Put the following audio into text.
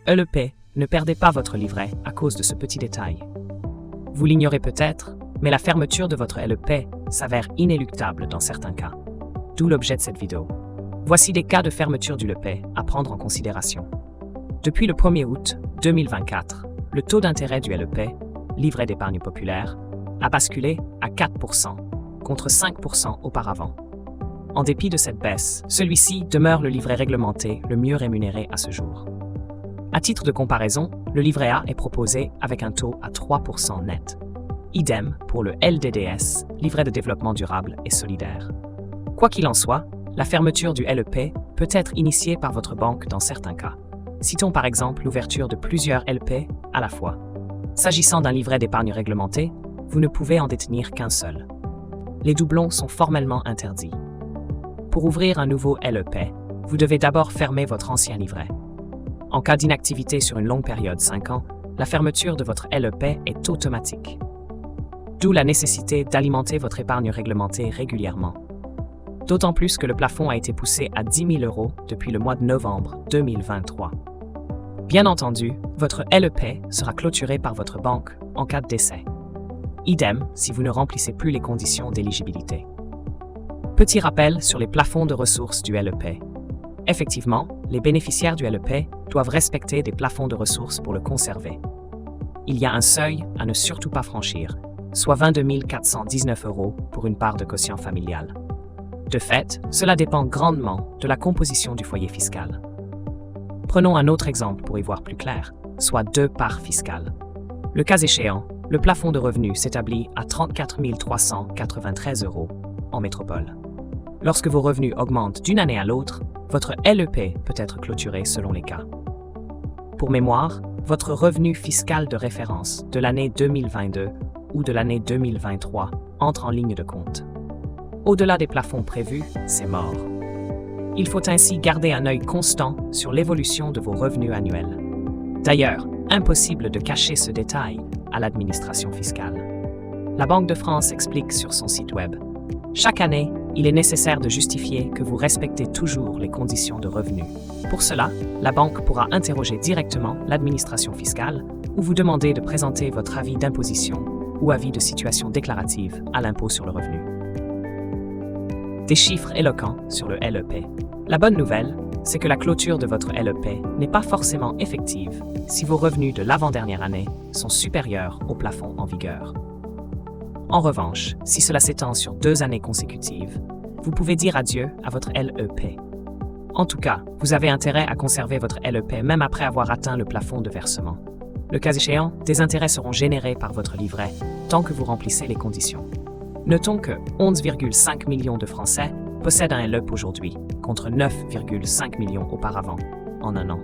LEP, ne perdez pas votre livret à cause de ce petit détail. Vous l'ignorez peut-être, mais la fermeture de votre LEP s'avère inéluctable dans certains cas. D'où l'objet de cette vidéo. Voici des cas de fermeture du LEP à prendre en considération. Depuis le 1er août 2024, le taux d'intérêt du LEP, livret d'épargne populaire, a basculé à 4%, contre 5% auparavant. En dépit de cette baisse, celui-ci demeure le livret réglementé le mieux rémunéré à ce jour. À titre de comparaison, le livret A est proposé avec un taux à 3% net. Idem pour le LDDS, livret de développement durable et solidaire. Quoi qu'il en soit, la fermeture du LEP peut être initiée par votre banque dans certains cas. Citons par exemple l'ouverture de plusieurs LEP à la fois. S'agissant d'un livret d'épargne réglementé, vous ne pouvez en détenir qu'un seul. Les doublons sont formellement interdits. Pour ouvrir un nouveau LEP, vous devez d'abord fermer votre ancien livret. En cas d'inactivité sur une longue période 5 ans, la fermeture de votre LEP est automatique. D'où la nécessité d'alimenter votre épargne réglementée régulièrement. D'autant plus que le plafond a été poussé à 10 000 € depuis le mois de novembre 2023. Bien entendu, votre LEP sera clôturé par votre banque en cas de décès. Idem si vous ne remplissez plus les conditions d'éligibilité. Petit rappel sur les plafonds de ressources du LEP. Effectivement, les bénéficiaires du LEP doivent respecter des plafonds de ressources pour le conserver. Il y a un seuil à ne surtout pas franchir, soit 22 419 € pour une part de quotient familial. De fait, cela dépend grandement de la composition du foyer fiscal. Prenons un autre exemple pour y voir plus clair, soit 2 parts fiscales. Le cas échéant, le plafond de revenus s'établit à 34 393 € en métropole. Lorsque vos revenus augmentent d'une année à l'autre, votre LEP peut être clôturé selon les cas. Pour mémoire, votre revenu fiscal de référence de l'année 2022 ou de l'année 2023 entre en ligne de compte. Au-delà des plafonds prévus, c'est mort. Il faut ainsi garder un œil constant sur l'évolution de vos revenus annuels. D'ailleurs, impossible de cacher ce détail à l'administration fiscale. La Banque de France explique sur son site web. Chaque année, il est nécessaire de justifier que vous respectez toujours les conditions de revenus. Pour cela, la banque pourra interroger directement l'administration fiscale ou vous demander de présenter votre avis d'imposition ou avis de situation déclarative à l'impôt sur le revenu. Des chiffres éloquents sur le LEP. La bonne nouvelle, c'est que la clôture de votre LEP n'est pas forcément effective si vos revenus de l'avant-dernière année sont supérieurs au plafond en vigueur. En revanche, si cela s'étend sur 2 années consécutives, vous pouvez dire adieu à votre LEP. En tout cas, vous avez intérêt à conserver votre LEP même après avoir atteint le plafond de versement. Le cas échéant, des intérêts seront générés par votre livret tant que vous remplissez les conditions. Notons que 11,5 millions de Français possèdent un LEP aujourd'hui, contre 9,5 millions auparavant, en un an.